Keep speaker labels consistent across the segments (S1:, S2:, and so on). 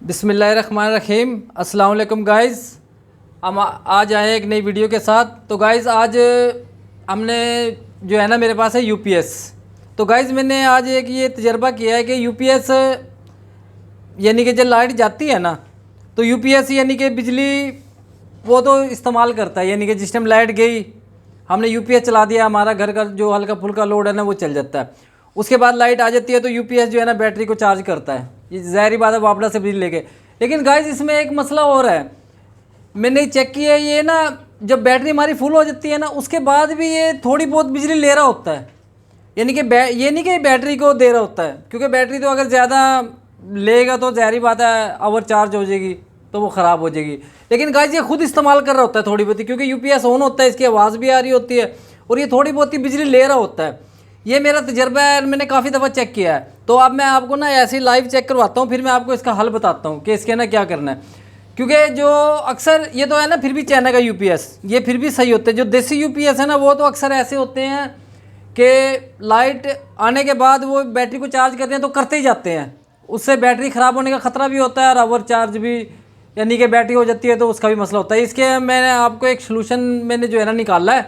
S1: बिस्मिल्लाहिर्रहमानिर्रहीम। अस्सलाम वालेकुम गाइज़, हम आज आए एक नई वीडियो के साथ। तो गाइज़ आज हमने जो है ना मेरे पास है यूपीएस। तो गाइज़ मैंने आज एक ये तजर्बा किया है कि यूपीएस यानी कि जब लाइट जाती है ना तो यूपीएस यानी कि बिजली वो तो इस्तेमाल करता है, यानी कि जिस टाइम लाइट गई हमने यूपीएस चला दिया, हमारा घर का जो हल्का फुल्का लोड है ना वो चल जाता है। उसके बाद लाइट आ जाती है तो यूपीएस जो है ना बैटरी को चार्ज करता है, ये ज़ाहिर बात है वापड़ा से बिजली लेके। लेकिन गाइस इसमें एक मसला और है, मैंने चेक किया, ये ना जब बैटरी हमारी फुल हो जाती है ना उसके बाद भी ये थोड़ी बहुत बिजली ले रहा होता है, यानी कि ये नहीं कि बैटरी को दे रहा होता है, क्योंकि बैटरी तो अगर ज़्यादा लेगा तो ज़ाहिर बात है ओवर चार्ज हो जाएगी तो वो ख़राब हो जाएगी। लेकिन गाइस ये खुद इस्तेमाल कर रहा होता है थोड़ी बहुत, क्योंकि यूपीएस ऑन होता है, इसकी आवाज़ भी आ रही होती है और ये थोड़ी बहुत ही बिजली ले रहा होता है। ये मेरा तजर्बा है, मैंने काफ़ी दफ़ा चेक किया है। तो अब मैं आपको ना ऐसे लाइव चेक करवाता हूँ, फिर मैं आपको इसका हल बताता हूँ कि इसके ना क्या करना है। क्योंकि जो अक्सर ये तो है ना फिर भी चाइना का यूपीएस ये फिर भी सही होते हैं। जो देसी यूपीएस है ना वो तो अक्सर ऐसे होते हैं कि लाइट आने के बाद वो बैटरी को चार्ज करते हैं तो करते ही जाते हैं, उससे बैटरी ख़राब होने का ख़तरा भी होता है और ओवर चार्ज भी यानी कि बैटरी हो जाती है तो उसका भी मसला होता है। इसके मैंने आपको एक सलूशन मैंने जो है ना निकाला है,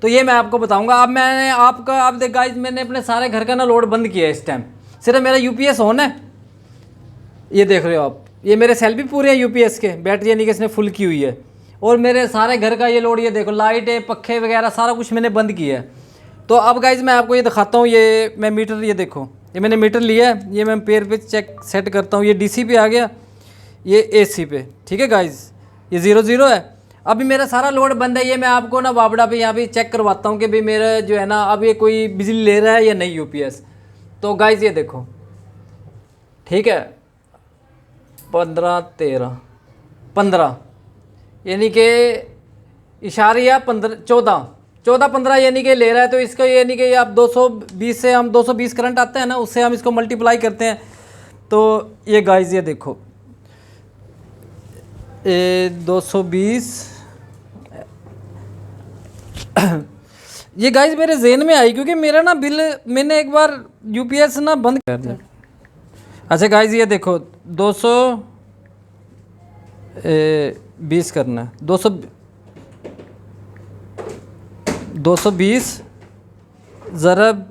S1: तो ये मैं आपको बताऊंगा। अब मैंने आप देख गाइस, मैंने अपने सारे घर का ना लोड बंद किया है इस टाइम, सिर्फ मेरा यूपीएस ऑन है। ये देख रहे हो आप, ये मेरे सेल भी पूरे हैं यूपीएस के, बैटरी यानी कि इसने फुल की हुई है। और मेरे सारे घर का ये लोड, ये देखो लाइट है, पक्खे वगैरह सारा कुछ मैंने बंद किया है। तो अब गाइज मैं आपको ये दिखाता हूँ, ये मैं मीटर, ये देखो ये मैंने मीटर लिया है, ये मैं पेयर पे चेक सेट करता हूँ। ये डीसी पे आ गया, ये एसी पे, ठीक है गाइज, ये 0 है। अभी मेरा सारा लोड बंद है। ये मैं आपको ना वापड़ा पे यहाँ पे चेक करवाता हूँ कि भाई मेरा जो है ना अब ये कोई बिजली ले रहा है या नहीं यूपीएस। तो गाइज ये देखो, ठीक है, 15 13 15 यानी कि इशारिया 14 15 यानी कि ले रहा है। तो इसका यानी कि आप 220 से, हम 220 करंट आता है ना उससे हम इसको मल्टीप्लाई करते हैं। तो ये गाइज ये देखो, 220 ये गाइज मेरे जेहन में आई क्योंकि मेरा ना बिल, मैंने एक बार यूपीएस ना बंद कर दिया। अच्छा गाइज ये देखो 220 करना है, 220 ज़रब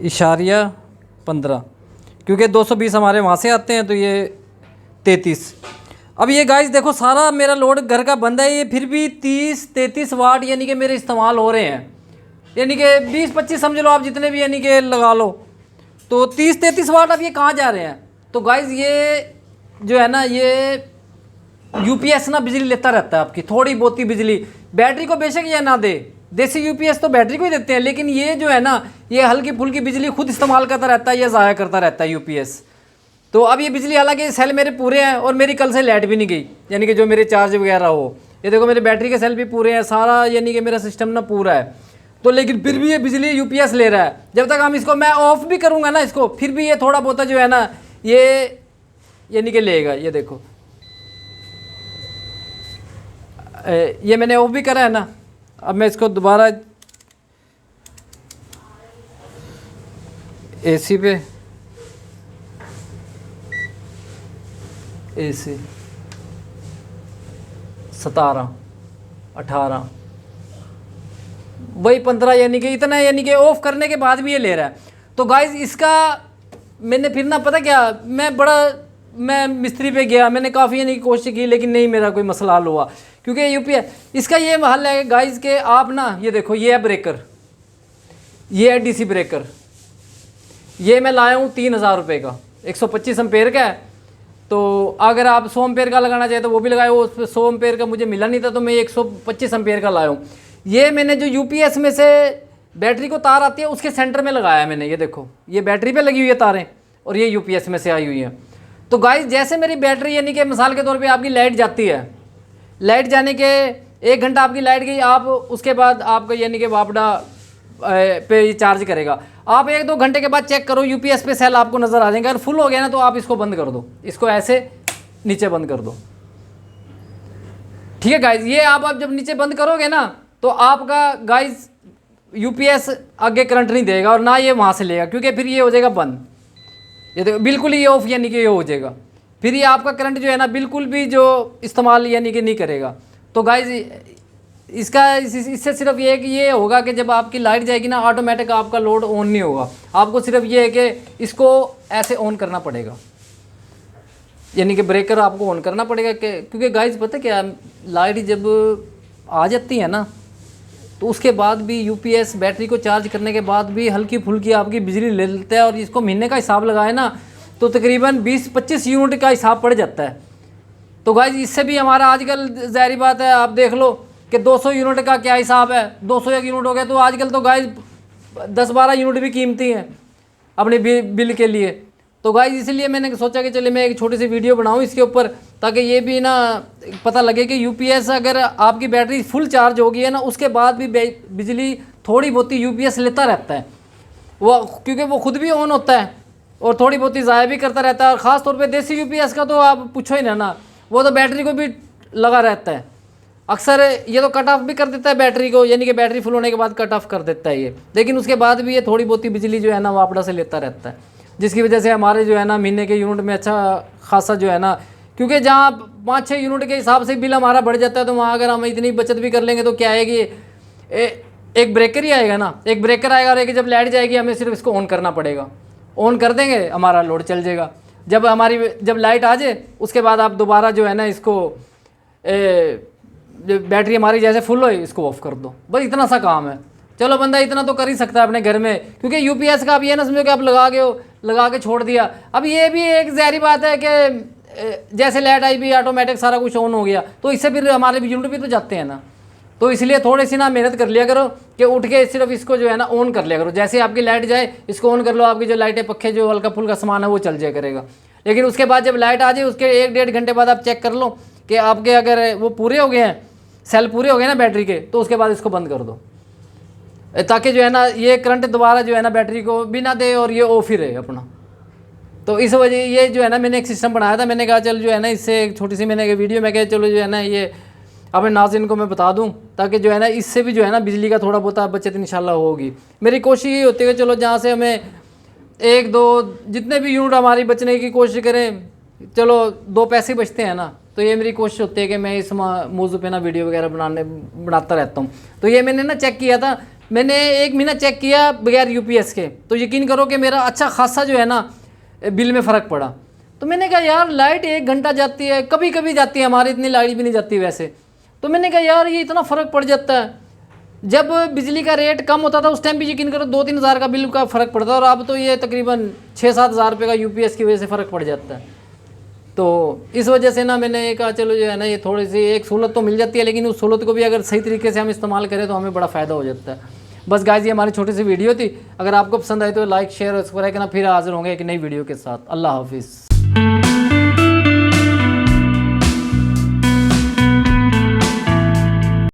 S1: इशारिया 15, क्योंकि 220 हमारे वहाँ से आते हैं तो ये 33। अब ये गाइस देखो सारा मेरा लोड घर का बंद है, ये फिर भी 30-33 वाट यानी कि मेरे इस्तेमाल हो रहे हैं, यानी कि 20-25 समझ लो आप, जितने भी यानी कि लगा लो। तो 30-33 वाट अब ये कहाँ जा रहे हैं। तो गाइस ये जो है ना ये यूपीएस ना बिजली लेता रहता है आपकी, थोड़ी बहुत ही बिजली। बैटरी को बेशक ये ना दे, देसी यूपीएस तो बैटरी को ही देते हैं, लेकिन ये जो है ना ये हल्की फुल्की बिजली खुद इस्तेमाल करता रहता है, ये ज़ाया करता रहता है यूपीएस। तो अब ये बिजली, हालांकि सेल मेरे पूरे हैं और मेरी कल से लाइट भी नहीं गई, यानी कि जो मेरे चार्ज वगैरह हो। ये देखो मेरे बैटरी के सेल भी पूरे हैं, सारा यानी कि मेरा सिस्टम ना पूरा है। तो लेकिन फिर भी ये बिजली यूपीएस ले रहा है। जब तक हम इसको, मैं ऑफ भी करूँगा ना इसको, फिर भी ये थोड़ा बहुत जो है ना ये यानी कि लेगा। ये देखो ये मैंने ऑफ भी करा है ना। अब मैं इसको दोबारा एसी पे, एसी 17 18 वही 15 यानी कि इतना, यानी कि ऑफ करने के बाद भी ये ले रहा है। तो गाइज इसका मैंने फिर ना पता क्या, मैं मिस्त्री पे गया, मैंने काफ़ी यानी कि कोशिश की, लेकिन नहीं मेरा कोई मसला हल हुआ। क्योंकि यूपीएस इसका ये हल है गाइज के आप ना, ये देखो ये है ब्रेकर, ये है डीसी ब्रेकर, ये मैं लाया हूँ 3000 रुपये का, 125 एम्पेयर का है। तो अगर आप 100 एम्पेयर का लगाना चाहे तो वो भी लगाए, वो 100 एम्पेयर का मुझे मिला नहीं था तो मैं 125 एम्पेयर का लाया हूँ। ये मैंने जो यूपीएस में से बैटरी को तार आती है उसके सेंटर में लगाया है मैंने। ये देखो ये बैटरी पे लगी हुई है तारें और ये यूपीएस में से आई हुई है। तो गाइस जैसे मेरी बैटरी यानी कि मिसाल के तौर पे आपकी लाइट जाती है, लाइट जाने के 1 घंटा आपकी लाइट गई, आप उसके बाद आपका यानी कि वापडा पे ये चार्ज करेगा। आप 1-2 घंटे के बाद चेक करो यूपीएस पे सेल आपको नज़र आ जाएंगे। अगर फुल हो गया ना तो आप इसको बंद कर दो, इसको ऐसे नीचे बंद कर दो, ठीक है गाइज। ये आप जब नीचे बंद करोगे ना तो आपका गाइज यूपीएस आगे करंट नहीं देगा और ना ये वहाँ से लेगा, क्योंकि फिर ये हो जाएगा बंद। ये देखो बिल्कुल ही ऑफ यानी कि ये हो जाएगा, फिर ये आपका करंट जो है ना बिल्कुल भी जो इस्तेमाल यानी कि नहीं करेगा। तो गाइज इससे सिर्फ ये है कि ये होगा कि जब आपकी लाइट जाएगी ना ऑटोमेटिक आपका लोड ऑन नहीं होगा, आपको सिर्फ ये है कि इसको ऐसे ऑन करना पड़ेगा, यानी कि ब्रेकर आपको ऑन करना पड़ेगा। क्योंकि गाइज पता क्या, लाइट जब आ जाती है ना तो उसके बाद भी यूपीएस बैटरी को चार्ज करने के बाद भी हल्की फुल्की आपकी बिजली ले लेता है, और इसको महीने का हिसाब लगाए ना तो तकरीबन 20-25 यूनिट का हिसाब पड़ जाता है। तो गाइज इससे भी हमारा आजकल ज़ाहिर बात है, आप देख लो कि 200 यूनिट का क्या हिसाब है, 201 यूनिट हो गया, तो आजकल तो गाइज 10-12 यूनिट भी कीमती हैं अपने बिल के लिए। तो गाइज इसलिए मैंने सोचा कि चलिए मैं एक छोटी सी वीडियो बनाऊं इसके ऊपर, ताकि ये भी ना पता लगे कि यूपीएस अगर आपकी बैटरी फुल चार्ज होगी है ना उसके बाद भी बिजली थोड़ी बहुत ही यूपीएस लेता रहता है वो, क्योंकि वो खुद भी ऑन होता है और थोड़ी बहुत ही ज़ाया भी करता रहता है। और ख़ास तौर पे देसी यूपीएस का तो आप पूछो ही ना, वो तो बैटरी को भी लगा रहता है, अक्सर ये तो कट ऑफ भी कर देता है बैटरी को, यानी कि बैटरी फुल होने के बाद कट ऑफ कर देता है ये, लेकिन उसके बाद भी ये थोड़ी बहुत ही बिजली जो है ना वापड़ा से लेता रहता है, जिसकी वजह से हमारे जो है ना महीने के यूनिट में अच्छा खासा जो है ना, क्योंकि जहाँ 5-6 यूनिट के हिसाब से बिल हमारा बढ़ जाता है, तो वहाँ अगर हम इतनी बचत भी कर लेंगे तो क्या है कि एक ब्रेकर ही आएगा ना, एक ब्रेकर आएगा और एक जब लाइट जाएगी हमें सिर्फ इसको ऑन करना पड़ेगा, ऑन कर देंगे हमारा लोड चल जाएगा। जब लाइट आ जाए उसके बाद आप दोबारा जो है ना इसको बैटरी हमारी जैसे फुल हो इसको ऑफ कर दो, बस इतना सा काम है। चलो बंदा इतना तो कर ही सकता है अपने घर में, क्योंकि यूपीएस का आप ये ना समझो कि आप लगा के छोड़ दिया। अब ये भी एक ज़ाहिर बात है कि जैसे लाइट आई भी ऑटोमेटिक सारा कुछ ऑन हो गया, तो इससे फिर हमारे यूनिट भी तो जाते हैं ना। तो इसलिए थोड़ी सी ना मेहनत कर लिया करो कि उठ के सिर्फ इसको जो है ना ऑन कर लिया करो, जैसे आपकी लाइट जाए इसको ऑन कर लो, आपकी जो लाइटें पक्खे जो हल्का फुल्का सामान है वो चल जाया करेगा। लेकिन उसके बाद जब लाइट आ जाए उसके 1-1.5 घंटे बाद आप चेक कर लो कि आपके अगर वो पूरे हो गए हैं, सेल पूरे हो गए ना बैटरी के, तो उसके बाद इसको बंद कर दो, ताकि जो है ना ये करंट दोबारा जो है ना बैटरी को भी ना दे और ये ऑफ ही रहे अपना। तो इस वजह ये जो है ना मैंने एक सिस्टम बनाया था, मैंने कहा चल जो है ना इससे एक छोटी सी मैंने एक वीडियो में कहा चलो जो है ना ये अपने नाज़रीन को मैं बता दूं, ताकि जो है ना इससे भी जो है ना बिजली का थोड़ा बहुत बचत इंशाल्लाह होगी। मेरी कोशिश ये होती है कि चलो जहाँ से हमें 1-2 जितने भी यूनिट हमारी बचने की कोशिश करें, चलो 2 पैसे बचते हैं ना, तो ये मेरी कोशिश होती है कि मैं इस मौजू पे ना वीडियो वगैरह बनाता रहता हूँ। तो ये मैंने ना चेक किया था, मैंने 1 महीना चेक किया बगैर यूपीएस के, तो यकीन करो कि मेरा अच्छा खासा जो है ना बिल में फ़र्क पड़ा। तो मैंने कहा यार लाइट 1 घंटा जाती है, कभी कभी जाती है, हमारी इतनी लाइट भी नहीं जाती वैसे। तो मैंने कहा यार ये इतना फ़र्क पड़ जाता है। जब बिजली का रेट कम होता था उस टाइम भी यकीन करो 2-3 हज़ार का बिल का फ़र्क पड़ता, और अब तो ये तकरीबन 6-7 हज़ार रुपये का यूपीएस की वजह से फ़र्क पड़ जाता है। तो इस वजह से ना मैंने कहा चलो जो है ना ये थोड़ी सी एक सहूलत तो मिल जाती है, लेकिन उस सहूलत को भी अगर सही तरीके से हम इस्तेमाल करें तो हमें बड़ा फ़ायदा हो जाता है। बस गाइस ये हमारी छोटी सी वीडियो थी, अगर आपको पसंद आई तो लाइक शेयर और सब्सक्राइब करना, फिर हाजिर होंगे एक नई वीडियो के साथ। अल्लाह हाफिज़।